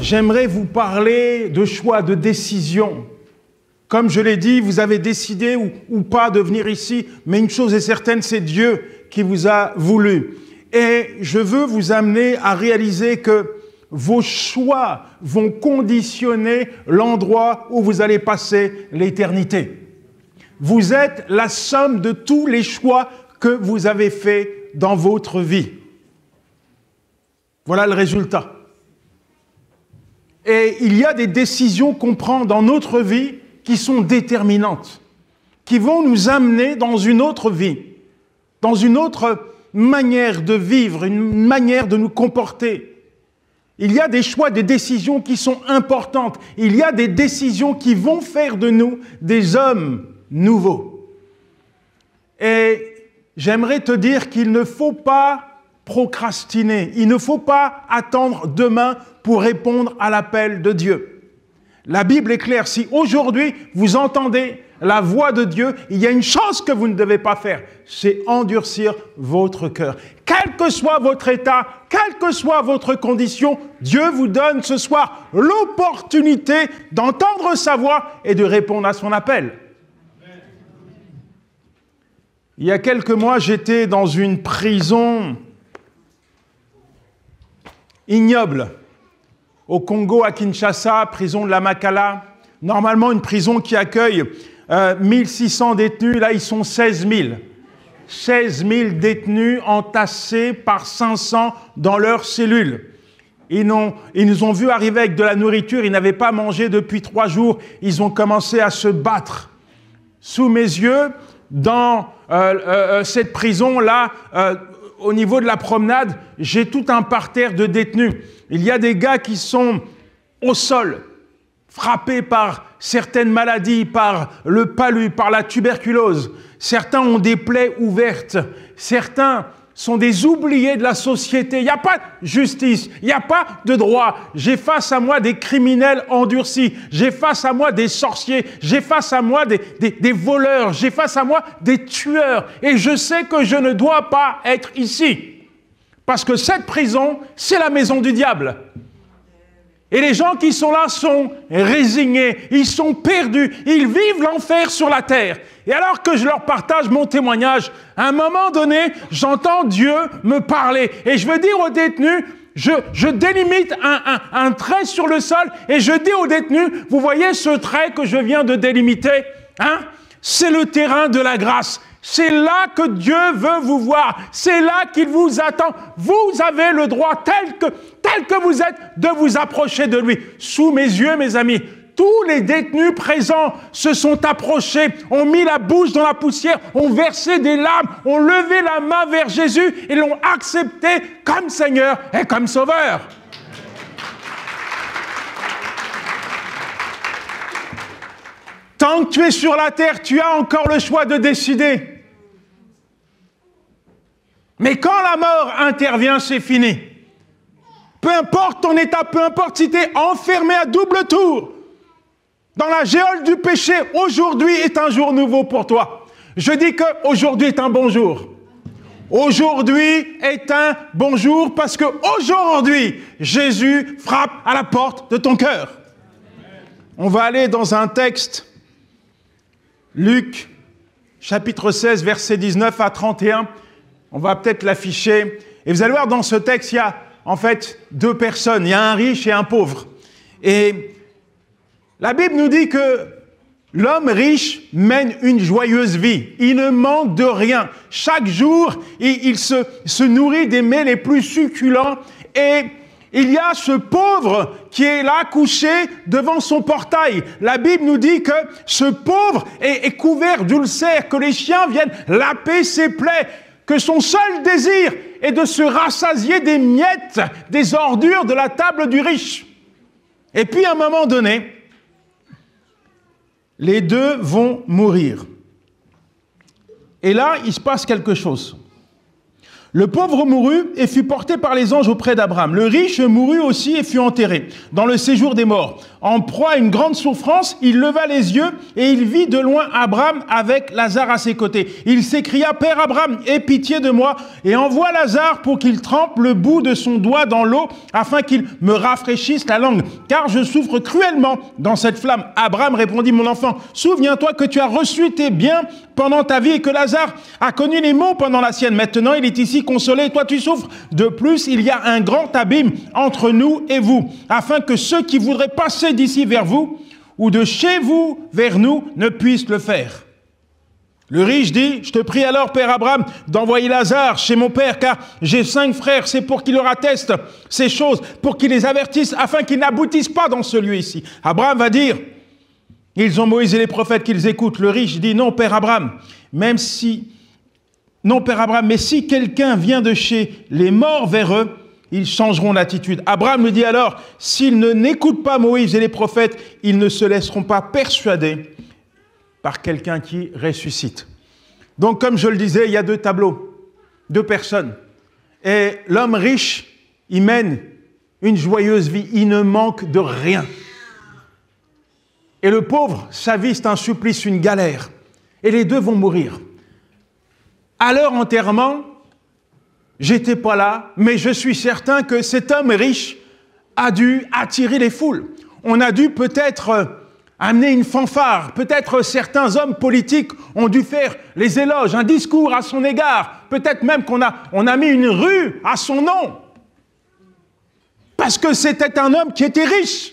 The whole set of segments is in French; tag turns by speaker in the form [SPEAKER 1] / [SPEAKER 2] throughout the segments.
[SPEAKER 1] j'aimerais vous parler de choix, de décision. Comme je l'ai dit, vous avez décidé ou pas de venir ici, mais une chose est certaine, c'est Dieu qui vous a voulu. Et je veux vous amener à réaliser que vos choix vont conditionner l'endroit où vous allez passer l'éternité. Vous êtes la somme de tous les choix que vous avez faits dans votre vie. Voilà le résultat. Et il y a des décisions qu'on prend dans notre vie qui sont déterminantes, qui vont nous amener dans une autre vie, dans une autre manière de vivre, une manière de nous comporter. Il y a des choix, des décisions qui sont importantes. Il y a des décisions qui vont faire de nous des hommes nouveaux. Et j'aimerais te dire qu'il ne faut pas procrastiner. Il ne faut pas attendre demain pour répondre à l'appel de Dieu. La Bible est claire. Si aujourd'hui vous entendez la voix de Dieu, il y a une chose que vous ne devez pas faire, c'est endurcir votre cœur. Quel que soit votre état, quelle que soit votre condition, Dieu vous donne ce soir l'opportunité d'entendre sa voix et de répondre à son appel. Il y a quelques mois, j'étais dans une prison ignoble, au Congo, à Kinshasa, prison de la Makala. Normalement, une prison qui accueille 1600 détenus, là, ils sont 16 000. 16 000 détenus entassés par 500 dans leurs cellules. Ils nous ont vus arriver avec de la nourriture, ils n'avaient pas mangé depuis 3 jours. Ils ont commencé à se battre. Sous mes yeux, dans cette prison-là, au niveau de la promenade, j'ai tout un parterre de détenus. Il y a des gars qui sont au sol, frappés par certaines maladies, par le palu, par la tuberculose. Certains ont des plaies ouvertes. Certains sont des oubliés de la société. Il n'y a pas de justice, il n'y a pas de droit. J'ai face à moi des criminels endurcis. J'ai face à moi des sorciers. J'ai face à moi des voleurs. J'ai face à moi des tueurs. Et je sais que je ne dois pas être ici. Parce que cette prison, c'est la maison du diable. Et les gens qui sont là sont résignés, ils sont perdus, ils vivent l'enfer sur la terre. Et alors que je leur partage mon témoignage, à un moment donné, j'entends Dieu me parler. Et je veux dire aux détenus, je délimite un trait sur le sol et je dis aux détenus, vous voyez ce trait que je viens de délimiter, hein? C'est le terrain de la grâce. C'est là que Dieu veut vous voir. C'est là qu'il vous attend. Vous avez le droit, tel que vous êtes, de vous approcher de lui. Sous mes yeux, mes amis, tous les détenus présents se sont approchés, ont mis la bouche dans la poussière, ont versé des larmes, ont levé la main vers Jésus et l'ont accepté comme Seigneur et comme Sauveur. Tant que tu es sur la terre, tu as encore le choix de décider. Mais quand la mort intervient, c'est fini. Peu importe ton état, peu importe si tu es enfermé à double tour dans la géole du péché, aujourd'hui est un jour nouveau pour toi. Je dis qu'aujourd'hui est un bon jour. Aujourd'hui est un bon jour parce qu'aujourd'hui, Jésus frappe à la porte de ton cœur. On va aller dans un texte, Luc, chapitre 16, versets 19 à 31. On va peut-être l'afficher. Et vous allez voir, dans ce texte, il y a en fait 2 personnes. Il y a un riche et un pauvre. Et la Bible nous dit que l'homme riche mène une joyeuse vie. Il ne manque de rien. Chaque jour, il se nourrit des mets les plus succulents. Et il y a ce pauvre qui est là couché devant son portail. La Bible nous dit que ce pauvre est couvert d'ulcères, que les chiens viennent laper ses plaies, que son seul désir est de se rassasier des miettes, des ordures de la table du riche. Et puis à un moment donné, les 2 vont mourir. Et là, il se passe quelque chose. Le pauvre mourut et fut porté par les anges auprès d'Abraham. Le riche mourut aussi et fut enterré dans le séjour des morts. En proie à une grande souffrance, il leva les yeux et il vit de loin Abraham avec Lazare à ses côtés. Il s'écria, « Père Abraham, aie pitié de moi et envoie Lazare pour qu'il trempe le bout de son doigt dans l'eau afin qu'il me rafraîchisse la langue, car je souffre cruellement dans cette flamme. » Abraham répondit, « Mon enfant, souviens-toi que tu as reçu tes biens pendant ta vie et que Lazare a connu les maux pendant la sienne. Maintenant, il est ici consolé et toi tu souffres. De plus, il y a un grand abîme entre nous et vous, afin que ceux qui voudraient passer d'ici vers vous ou de chez vous vers nous ne puissent le faire. » Le riche dit, « Je te prie alors, Père Abraham, d'envoyer Lazare chez mon père, car j'ai 5 frères, c'est pour qu'il leur atteste ces choses, pour qu'il les avertisse, afin qu'ils n'aboutissent pas dans ce lieu ici. » Abraham va dire, « Ils ont Moïse et les prophètes qu'ils écoutent. » Le riche dit, « Non, Père Abraham, mais si quelqu'un vient de chez les morts vers eux, ils changeront d'attitude. » Abraham lui dit alors, « S'ils n'écoutent pas Moïse et les prophètes, ils ne se laisseront pas persuader par quelqu'un qui ressuscite. » Donc, comme je le disais, il y a 2 tableaux, 2 personnes. Et l'homme riche, il mène une joyeuse vie, il ne manque de rien. Et le pauvre, sa vie, c'est un supplice, une galère. Et les 2 vont mourir. À leur enterrement, j'étais pas là, mais je suis certain que cet homme riche a dû attirer les foules. On a dû peut-être amener une fanfare. Peut-être certains hommes politiques ont dû faire les éloges, un discours à son égard. Peut-être même qu'on a mis une rue à son nom. Parce que c'était un homme qui était riche.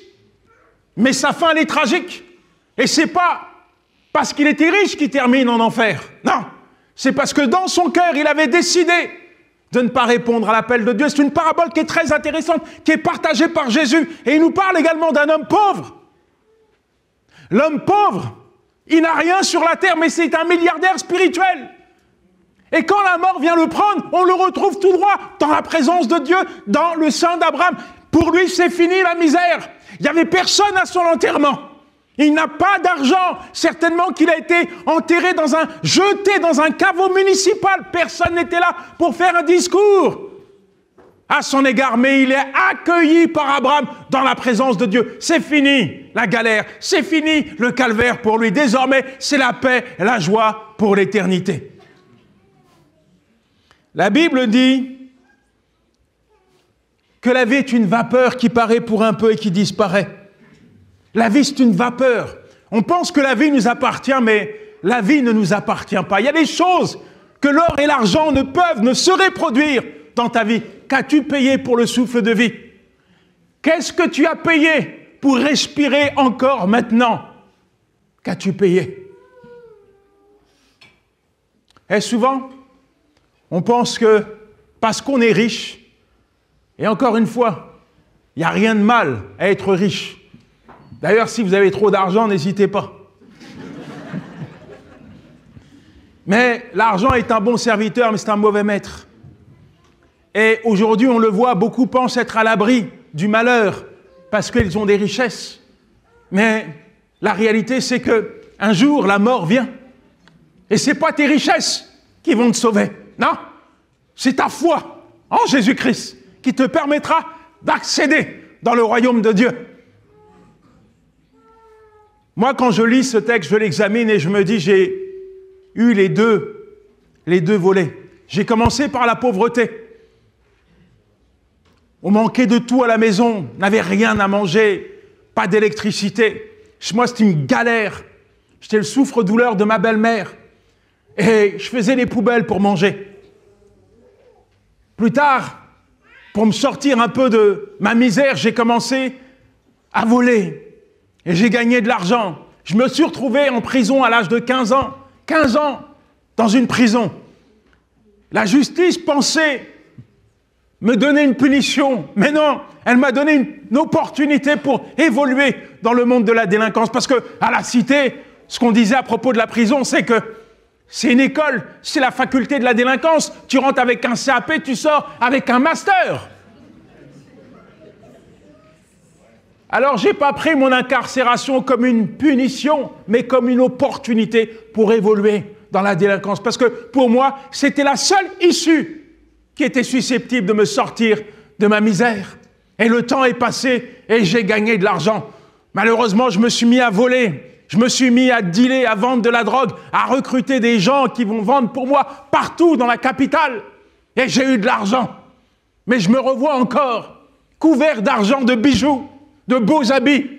[SPEAKER 1] Mais sa fin, elle est tragique. Et c'est pas parce qu'il était riche qu'il termine en enfer. Non. C'est parce que dans son cœur, il avait décidé de ne pas répondre à l'appel de Dieu. C'est une parabole qui est très intéressante, qui est partagée par Jésus. Et il nous parle également d'un homme pauvre. L'homme pauvre, il n'a rien sur la terre, mais c'est un milliardaire spirituel. Et quand la mort vient le prendre, on le retrouve tout droit dans la présence de Dieu, dans le sein d'Abraham. Pour lui, c'est fini la misère. Il n'y avait personne à son enterrement. Il n'a pas d'argent. Certainement qu'il a été enterré jeté dans un caveau municipal. Personne n'était là pour faire un discours à son égard. Mais il est accueilli par Abraham dans la présence de Dieu. C'est fini la galère. C'est fini le calvaire pour lui. Désormais, c'est la paix, la joie pour l'éternité. La Bible dit que la vie est une vapeur qui paraît pour un peu et qui disparaît. La vie, c'est une vapeur. On pense que la vie nous appartient, mais la vie ne nous appartient pas. Il y a des choses que l'or et l'argent ne sauraient produire dans ta vie. Qu'as-tu payé pour le souffle de vie? Qu'est-ce que tu as payé pour respirer encore maintenant? Qu'as-tu payé? Et souvent, on pense que parce qu'on est riche, et encore une fois, il n'y a rien de mal à être riche. D'ailleurs, si vous avez trop d'argent, n'hésitez pas. Mais l'argent est un bon serviteur, mais c'est un mauvais maître. Et aujourd'hui, on le voit, beaucoup pensent être à l'abri du malheur parce qu'ils ont des richesses. Mais la réalité, c'est qu'un jour, la mort vient. Et ce n'est pas tes richesses qui vont te sauver. Non, c'est ta foi en Jésus-Christ qui te permettra d'accéder dans le royaume de Dieu. Moi, quand je lis ce texte, je l'examine et je me dis, j'ai eu les deux volets. J'ai commencé par la pauvreté. On manquait de tout à la maison, on n'avait rien à manger, pas d'électricité. Moi, c'était une galère. J'étais le souffre-douleur de ma belle-mère. Et je faisais les poubelles pour manger. Plus tard, pour me sortir un peu de ma misère, j'ai commencé à voler. Et j'ai gagné de l'argent. Je me suis retrouvé en prison à l'âge de 15 ans. 15 ans dans une prison. La justice pensait me donner une punition. Mais non, elle m'a donné une opportunité pour évoluer dans le monde de la délinquance. Parce qu'à la Cité, ce qu'on disait à propos de la prison, c'est que c'est une école, c'est la faculté de la délinquance. Tu rentres avec un CAP, tu sors avec un master. Alors, je n'ai pas pris mon incarcération comme une punition, mais comme une opportunité pour évoluer dans la délinquance. Parce que pour moi, c'était la seule issue qui était susceptible de me sortir de ma misère. Et le temps est passé et j'ai gagné de l'argent. Malheureusement, je me suis mis à voler, je me suis mis à dealer, à vendre de la drogue, à recruter des gens qui vont vendre pour moi partout dans la capitale. Et j'ai eu de l'argent. Mais je me revois encore, couvert d'argent, de bijoux, de beaux habits,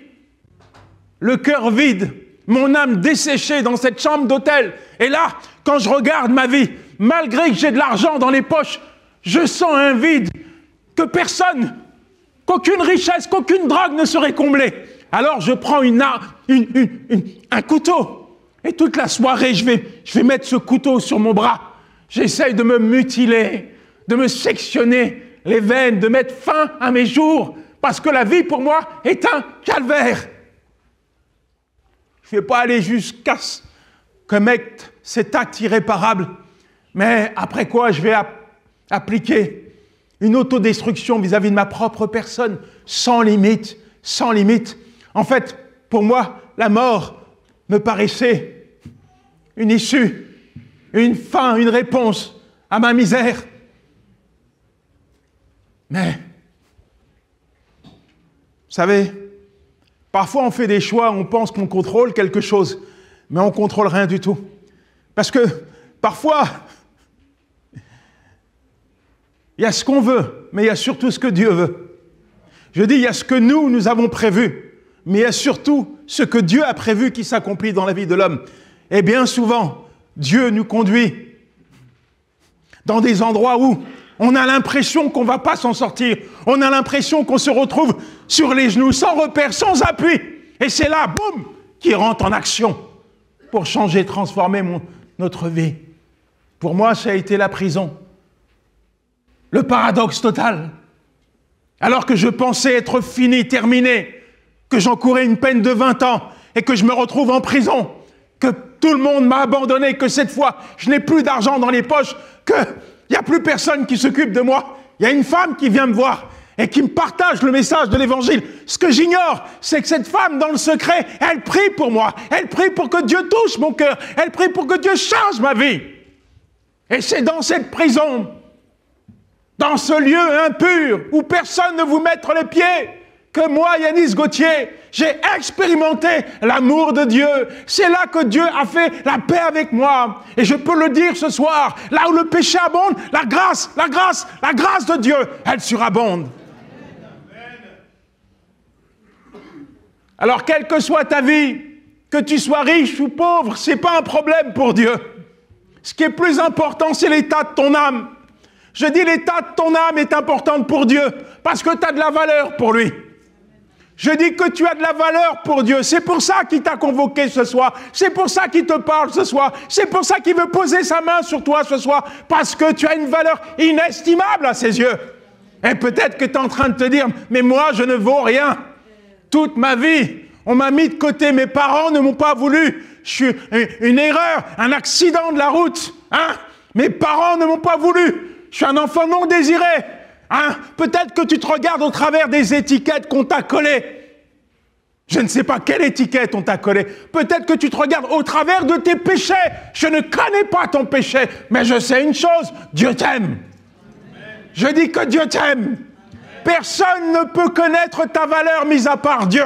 [SPEAKER 1] le cœur vide, mon âme desséchée dans cette chambre d'hôtel. Et là, quand je regarde ma vie, malgré que j'ai de l'argent dans les poches, je sens un vide que personne, qu'aucune richesse, qu'aucune drogue ne saurait combler. Alors je prends un couteau et toute la soirée, je vais mettre ce couteau sur mon bras. J'essaye de me mutiler, de me sectionner les veines, de mettre fin à mes jours, parce que la vie pour moi est un calvaire. Je ne vais pas aller jusqu'à commettre cet acte irréparable, mais après quoi je vais appliquer une autodestruction vis-à-vis de ma propre personne, sans limite, sans limite. En fait, pour moi, la mort me paraissait une issue, une fin, une réponse à ma misère. Mais, vous savez, parfois on fait des choix, on pense qu'on contrôle quelque chose, mais on ne contrôle rien du tout. Parce que, parfois, il y a ce qu'on veut, mais il y a surtout ce que Dieu veut. Je dis, il y a ce que nous avons prévu, mais il y a surtout ce que Dieu a prévu qui s'accomplit dans la vie de l'homme. Et bien souvent, Dieu nous conduit dans des endroits où on a l'impression qu'on ne va pas s'en sortir. On a l'impression qu'on se retrouve sur les genoux, sans repère, sans appui. Et c'est là, boum, qu'il rentre en action pour changer, transformer notre vie. Pour moi, ça a été la prison. Le paradoxe total. Alors que je pensais être fini, terminé, que j'encourais une peine de 20 ans et que je me retrouve en prison, que tout le monde m'a abandonné, que cette fois, je n'ai plus d'argent dans les poches, qu'il n'y a plus personne qui s'occupe de moi. Il y a une femme qui vient me voir et qui me partage le message de l'Évangile. Ce que j'ignore, c'est que cette femme, dans le secret, elle prie pour moi. Elle prie pour que Dieu touche mon cœur. Elle prie pour que Dieu change ma vie. Et c'est dans cette prison, dans ce lieu impur, où personne ne vous mettre les pieds, que moi, Yanis Gauthier, j'ai expérimenté l'amour de Dieu. C'est là que Dieu a fait la paix avec moi. Et je peux le dire ce soir, là où le péché abonde, la grâce de Dieu, elle surabonde. Alors, quelle que soit ta vie, que tu sois riche ou pauvre, ce n'est pas un problème pour Dieu. Ce qui est plus important, c'est l'état de ton âme. Je dis l'état de ton âme est important pour Dieu, parce que tu as de la valeur pour lui. Je dis que tu as de la valeur pour Dieu. C'est pour ça qu'il t'a convoqué ce soir. C'est pour ça qu'il te parle ce soir. C'est pour ça qu'il veut poser sa main sur toi ce soir. Parce que tu as une valeur inestimable à ses yeux. Et peut-être que tu es en train de te dire, mais moi, je ne vaux rien. Toute ma vie, on m'a mis de côté. Mes parents ne m'ont pas voulu. Je suis une erreur, un accident de la route. Hein? Mes parents ne m'ont pas voulu. Je suis un enfant non désiré. Hein? Peut-être que tu te regardes au travers des étiquettes qu'on t'a collées. Je ne sais pas quelle étiquette on t'a collée. Peut-être que tu te regardes au travers de tes péchés. Je ne connais pas ton péché, mais je sais une chose, Dieu t'aime. Je dis que Dieu t'aime. Personne ne peut connaître ta valeur mis à part Dieu.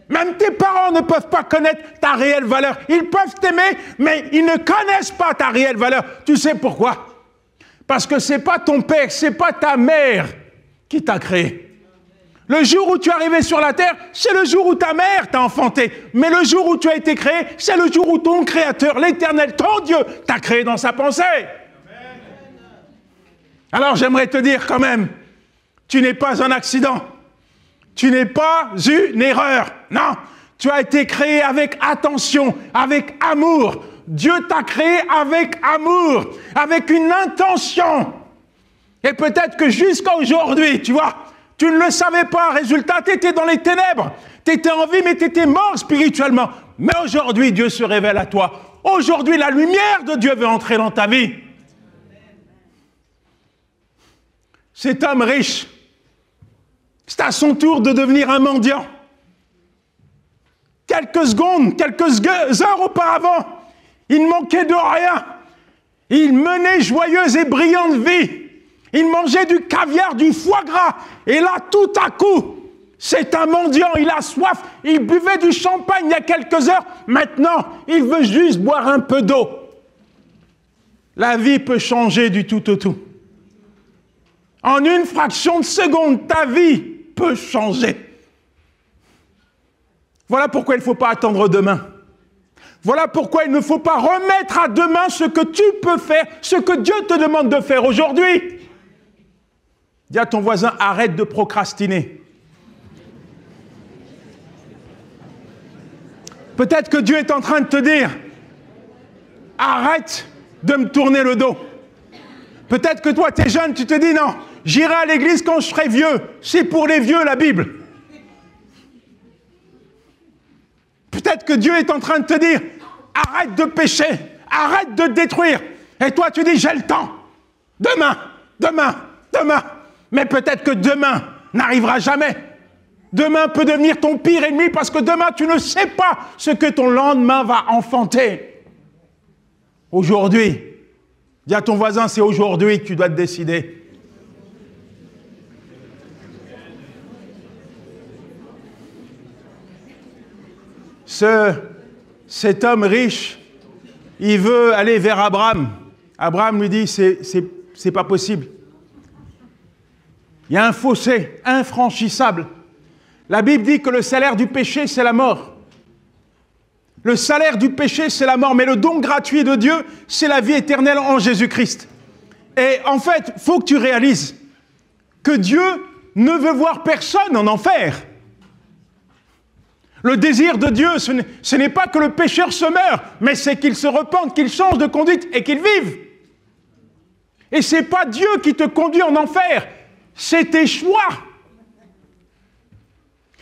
[SPEAKER 1] Même tes parents ne peuvent pas connaître ta réelle valeur. Ils peuvent t'aimer, mais ils ne connaissent pas ta réelle valeur. Tu sais pourquoi ? Parce que ce n'est pas ton père, ce n'est pas ta mère qui t'a créé. Le jour où tu es arrivé sur la terre, c'est le jour où ta mère t'a enfanté. Mais le jour où tu as été créé, c'est le jour où ton Créateur, l'Éternel, ton Dieu, t'a créé dans sa pensée. Alors j'aimerais te dire quand même, tu n'es pas un accident. Tu n'es pas une erreur. Non, tu as été créé avec attention, avec amour. Dieu t'a créé avec amour, avec une intention. Et peut-être que jusqu'à aujourd'hui, tu vois, tu ne le savais pas. Résultat, tu étais dans les ténèbres. Tu étais en vie, mais tu étais mort spirituellement. Mais aujourd'hui, Dieu se révèle à toi. Aujourd'hui, la lumière de Dieu veut entrer dans ta vie. Cet homme riche, c'est à son tour de devenir un mendiant. Quelques secondes, quelques heures auparavant, il ne manquait de rien. Il menait joyeuse et brillante vie. Il mangeait du caviar, du foie gras. Et là, tout à coup, c'est un mendiant, il a soif. Il buvait du champagne il y a quelques heures. Maintenant, il veut juste boire un peu d'eau. La vie peut changer du tout au tout. En une fraction de seconde, ta vie peut changer. Voilà pourquoi il ne faut pas attendre demain. Voilà pourquoi il ne faut pas remettre à demain ce que tu peux faire, ce que Dieu te demande de faire aujourd'hui. Dis à ton voisin, arrête de procrastiner. Peut-être que Dieu est en train de te dire, arrête de me tourner le dos. Peut-être que toi, tu es jeune, tu te dis, non, j'irai à l'église quand je serai vieux. C'est pour les vieux, la Bible. Peut-être que Dieu est en train de te dire, arrête de pécher, arrête de te détruire. Et toi, tu dis, j'ai le temps. Demain, demain, demain. Mais peut-être que demain n'arrivera jamais. Demain peut devenir ton pire ennemi parce que demain, tu ne sais pas ce que ton lendemain va enfanter. Aujourd'hui, dis à ton voisin, c'est aujourd'hui que tu dois te décider. Cet homme riche, il veut aller vers Abraham. Abraham lui dit, c'est pas possible. Il y a un fossé infranchissable. La Bible dit que le salaire du péché, c'est la mort. Le salaire du péché, c'est la mort. Mais le don gratuit de Dieu, c'est la vie éternelle en Jésus-Christ. Et en fait, il faut que tu réalises que Dieu ne veut voir personne en enfer. Le désir de Dieu, ce n'est pas que le pécheur se meure, mais c'est qu'il se repente, qu'il change de conduite et qu'il vive. Et ce n'est pas Dieu qui te conduit en enfer, c'est tes choix.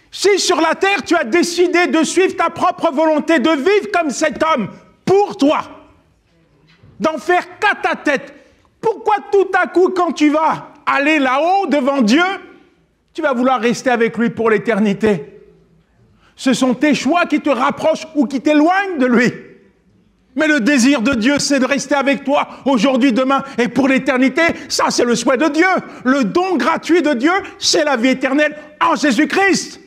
[SPEAKER 1] Si sur la terre, tu as décidé de suivre ta propre volonté, de vivre comme cet homme, pour toi, d'en faire qu'à ta tête, pourquoi tout à coup, quand tu vas aller là-haut devant Dieu, tu vas vouloir rester avec lui pour l'éternité? Ce sont tes choix qui te rapprochent ou qui t'éloignent de lui. Mais le désir de Dieu, c'est de rester avec toi aujourd'hui, demain et pour l'éternité. Ça, c'est le souhait de Dieu. Le don gratuit de Dieu, c'est la vie éternelle en Jésus-Christ.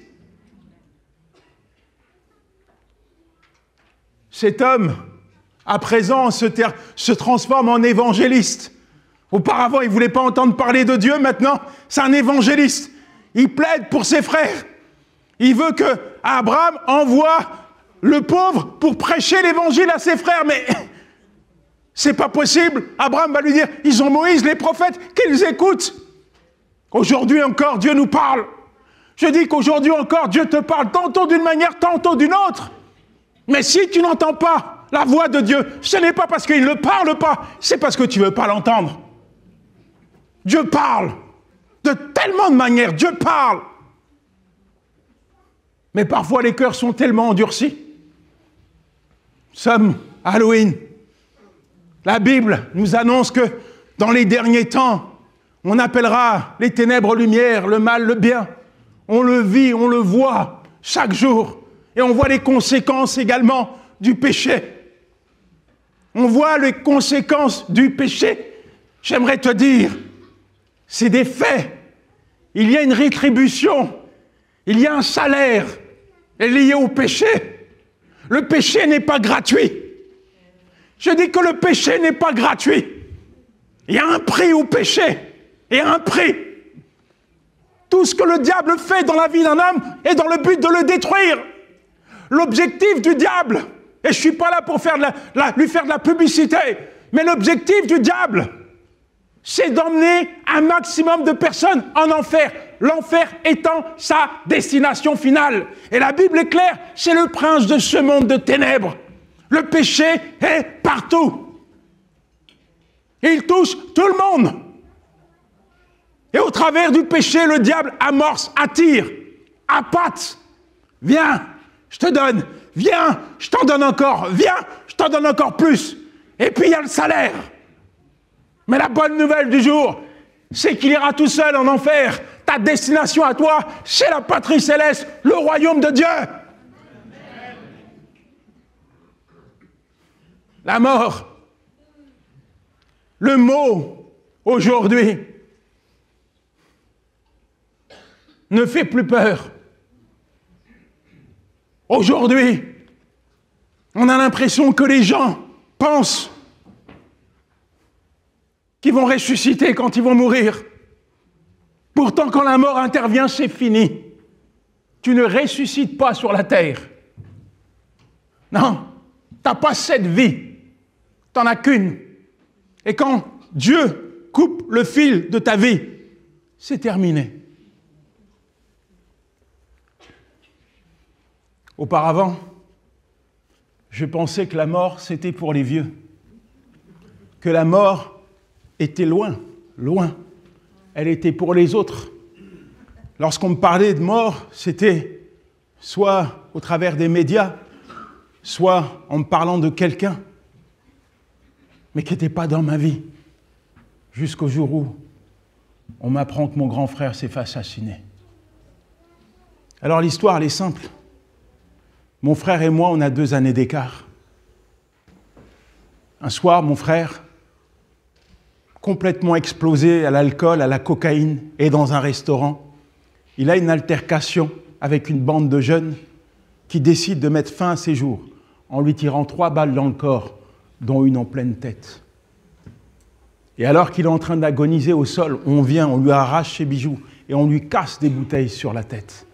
[SPEAKER 1] Cet homme, à présent, se transforme en évangéliste. Auparavant, il ne voulait pas entendre parler de Dieu. Maintenant, c'est un évangéliste. Il plaide pour ses frères. Il veut que Abraham envoie le pauvre pour prêcher l'évangile à ses frères. Mais c'est pas possible. Abraham va lui dire, ils ont Moïse, les prophètes, qu'ils écoutent. Aujourd'hui encore, Dieu nous parle. Je dis qu'aujourd'hui encore, Dieu te parle tantôt d'une manière, tantôt d'une autre. Mais si tu n'entends pas la voix de Dieu, ce n'est pas parce qu'il ne parle pas, c'est parce que tu ne veux pas l'entendre. Dieu parle de tellement de manières, Dieu parle. Mais parfois, les cœurs sont tellement endurcis. Nous sommes à Halloween. La Bible nous annonce que dans les derniers temps, on appellera les ténèbres lumière, le mal le bien. On le vit, on le voit chaque jour. Et on voit les conséquences également du péché. On voit les conséquences du péché. J'aimerais te dire, c'est des faits. Il y a une rétribution. Il y a un salaire lié au péché. Le péché n'est pas gratuit. Je dis que le péché n'est pas gratuit. Il y a un prix au péché. Il y a un prix. Tout ce que le diable fait dans la vie d'un homme est dans le but de le détruire. L'objectif du diable, et je ne suis pas là pour lui faire de la publicité, mais l'objectif du diable, c'est d'emmener un maximum de personnes en enfer. L'enfer étant sa destination finale. Et la Bible est claire, c'est le prince de ce monde de ténèbres. Le péché est partout. Il touche tout le monde. Et au travers du péché, le diable amorce, attire, appâte. Viens, je te donne. Viens, je t'en donne encore. Viens, je t'en donne encore plus. Et puis il y a le salaire. Mais la bonne nouvelle du jour, c'est qu'il ira tout seul en enfer. Ta destination à toi, c'est la patrie céleste, le royaume de Dieu. La mort. Le mot, aujourd'hui, ne fait plus peur. Aujourd'hui, on a l'impression que les gens pensent qu'ils vont ressusciter quand ils vont mourir. Pourtant, quand la mort intervient, c'est fini. Tu ne ressuscites pas sur la terre. Non, tu n'as pas cette vie. Tu n'en as qu'une. Et quand Dieu coupe le fil de ta vie, c'est terminé. Auparavant, je pensais que la mort, c'était pour les vieux. Que la mort était loin, loin. Elle était pour les autres. Lorsqu'on me parlait de mort, c'était soit au travers des médias, soit en me parlant de quelqu'un, mais qui n'était pas dans ma vie. Jusqu'au jour où on m'apprend que mon grand frère s'est fait assassiner. Alors l'histoire, elle est simple. Mon frère et moi, on a 2 années d'écart. Un soir, mon frère, complètement explosé à l'alcool, à la cocaïne, est dans un restaurant. Il a une altercation avec une bande de jeunes qui décident de mettre fin à ses jours en lui tirant 3 balles dans le corps, dont une en pleine tête. Et alors qu'il est en train d'agoniser au sol, on vient, on lui arrache ses bijoux et on lui casse des bouteilles sur la tête.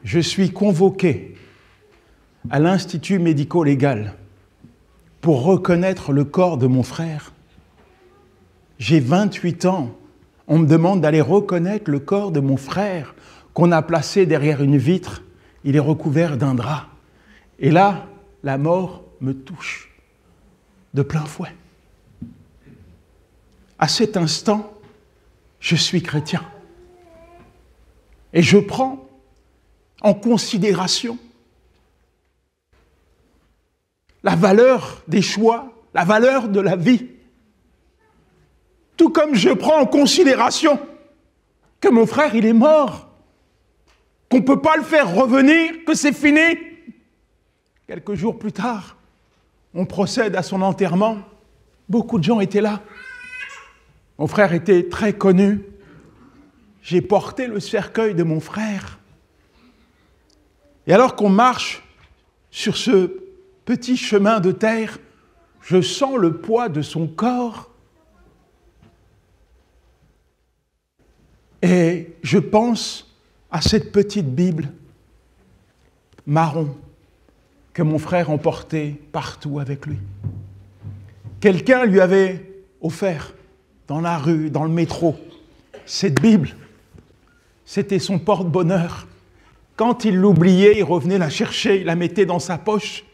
[SPEAKER 1] Je suis convoqué à l'Institut médico-légal pour reconnaître le corps de mon frère. J'ai 28 ans. On me demande d'aller reconnaître le corps de mon frère qu'on a placé derrière une vitre. Il est recouvert d'un drap. Et là, la mort me touche de plein fouet. À cet instant, je suis chrétien. Et je prends en considération la valeur des choix, la valeur de la vie. Tout comme je prends en considération que mon frère, il est mort, qu'on ne peut pas le faire revenir, que c'est fini. Quelques jours plus tard, on procède à son enterrement. Beaucoup de gens étaient là. Mon frère était très connu. J'ai porté le cercueil de mon frère. Et alors qu'on marche sur ce petit chemin de terre, je sens le poids de son corps. Et je pense à cette petite Bible marron que mon frère emportait partout avec lui. Quelqu'un lui avait offert dans la rue, dans le métro, cette Bible. C'était son porte-bonheur. Quand il l'oubliait, il revenait la chercher, il la mettait dans sa poche.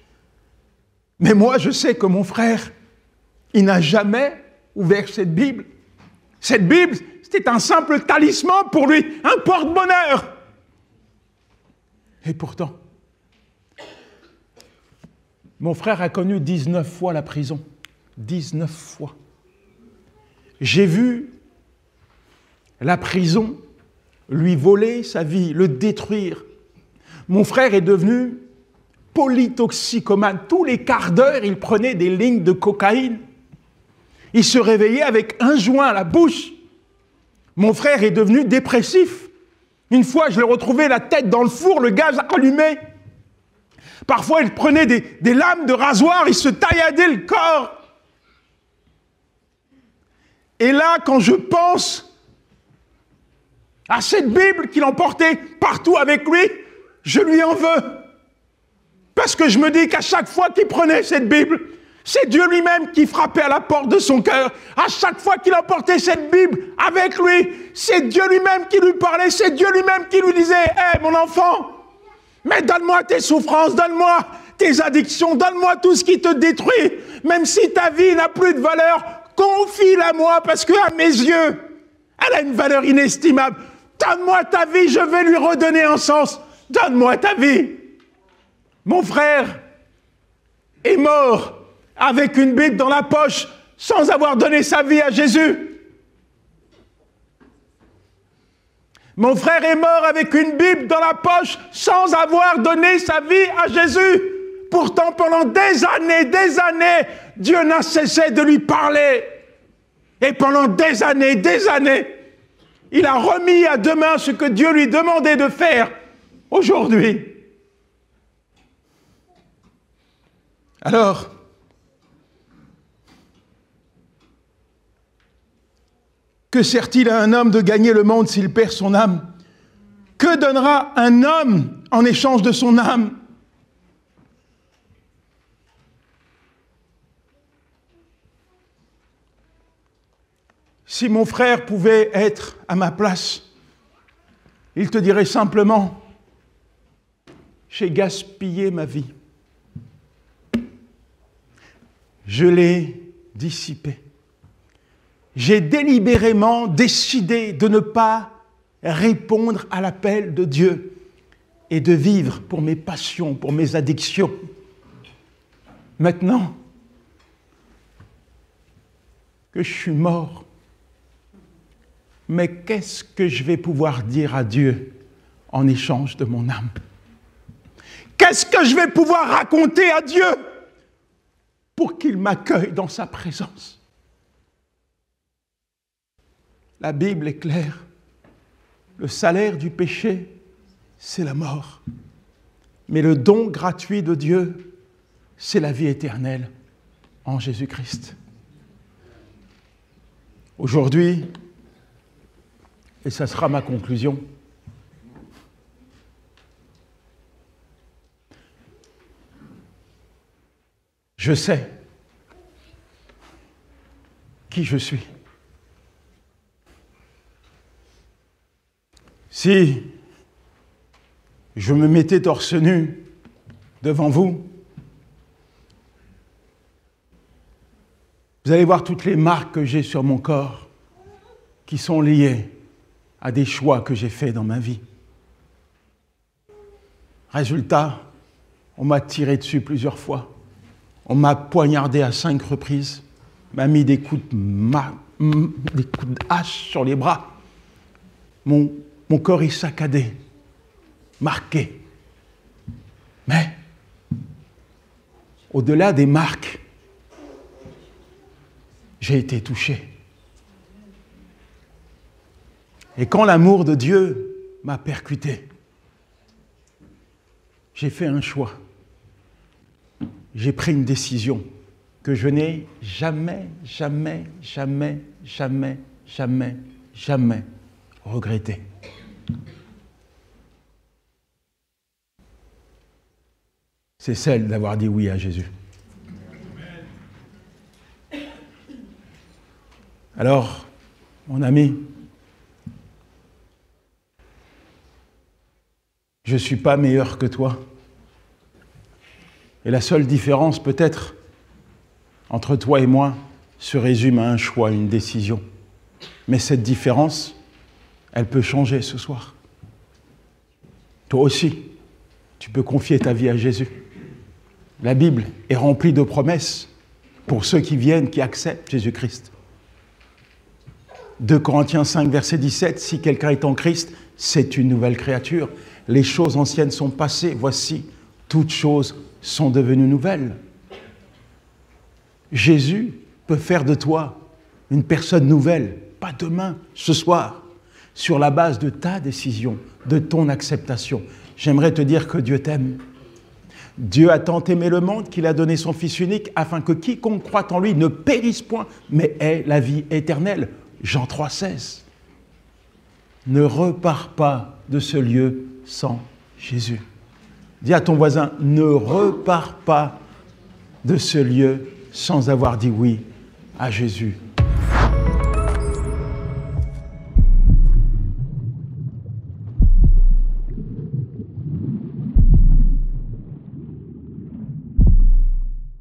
[SPEAKER 1] Mais moi, je sais que mon frère, il n'a jamais ouvert cette Bible. Cette Bible, c'était un simple talisman pour lui, un porte-bonheur. Et pourtant, mon frère a connu 19 fois la prison. 19 fois. J'ai vu la prison lui voler sa vie, le détruire. Mon frère est devenu polytoxicomane. Tous les quarts d'heure, il prenait des lignes de cocaïne. Il se réveillait avec un joint à la bouche. Mon frère est devenu dépressif. Une fois, je l'ai retrouvé la tête dans le four, le gaz allumé. Parfois, il prenait des lames de rasoir, il se tailladait le corps. Et là, quand je pense à cette Bible qu'il emportait partout avec lui, je lui en veux. Parce que je me dis qu'à chaque fois qu'il prenait cette Bible, c'est Dieu lui-même qui frappait à la porte de son cœur. À chaque fois qu'il emportait cette Bible avec lui, c'est Dieu lui-même qui lui parlait, c'est Dieu lui-même qui lui disait « Hé, mon enfant, mais donne-moi tes souffrances, donne-moi tes addictions, donne-moi tout ce qui te détruit. Même si ta vie n'a plus de valeur, confie-la moi parce qu'à mes yeux, elle a une valeur inestimable. Donne-moi ta vie, je vais lui redonner un sens. Donne-moi ta vie. » Mon frère est mort avec une Bible dans la poche sans avoir donné sa vie à Jésus. Mon frère est mort avec une Bible dans la poche sans avoir donné sa vie à Jésus. Pourtant, pendant des années, Dieu n'a cessé de lui parler. Et pendant des années, Il a remis à demain ce que Dieu lui demandait de faire aujourd'hui. Alors, que sert-il à un homme de gagner le monde s'il perd son âme? Que donnera un homme en échange de son âme? Si mon frère pouvait être à ma place, il te dirait simplement, j'ai gaspillé ma vie. Je l'ai dissipée. J'ai délibérément décidé de ne pas répondre à l'appel de Dieu et de vivre pour mes passions, pour mes addictions. Maintenant que je suis mort, mais qu'est-ce que je vais pouvoir dire à Dieu en échange de mon âme? Qu'est-ce que je vais pouvoir raconter à Dieu pour qu'il m'accueille dans sa présence? La Bible est claire. Le salaire du péché, c'est la mort. Mais le don gratuit de Dieu, c'est la vie éternelle en Jésus-Christ. Aujourd'hui, et ça sera ma conclusion, je sais qui je suis. Si je me mettais torse nu devant vous, vous allez voir toutes les marques que j'ai sur mon corps qui sont liées à des choix que j'ai faits dans ma vie. Résultat, on m'a tiré dessus plusieurs fois. On m'a poignardé à 5 reprises, m'a mis des coups de hache sur les bras. Mon corps est saccadé, marqué. Mais, au-delà des marques, j'ai été touché. Et quand l'amour de Dieu m'a percuté, j'ai fait un choix. J'ai pris une décision que je n'ai jamais regrettée. C'est celle d'avoir dit oui à Jésus. Alors, mon ami, je ne suis pas meilleur que toi. Et la seule différence, peut-être, entre toi et moi, se résume à un choix, une décision. Mais cette différence, elle peut changer ce soir. Toi aussi, tu peux confier ta vie à Jésus. La Bible est remplie de promesses pour ceux qui viennent, qui acceptent Jésus-Christ. 2 Corinthiens 5, verset 17, « Si quelqu'un est en Christ, c'est une nouvelle créature. Les choses anciennes sont passées, voici, toutes choses sont devenues nouvelles. » Jésus peut faire de toi une personne nouvelle, pas demain, ce soir, sur la base de ta décision, de ton acceptation. J'aimerais te dire que Dieu t'aime. Dieu a tant aimé le monde qu'il a donné son Fils unique afin que quiconque croit en lui ne périsse point, mais ait la vie éternelle. Jean 3, 16. Ne repars pas de ce lieu sans Jésus. Dis à ton voisin, ne repars pas de ce lieu sans avoir dit oui à Jésus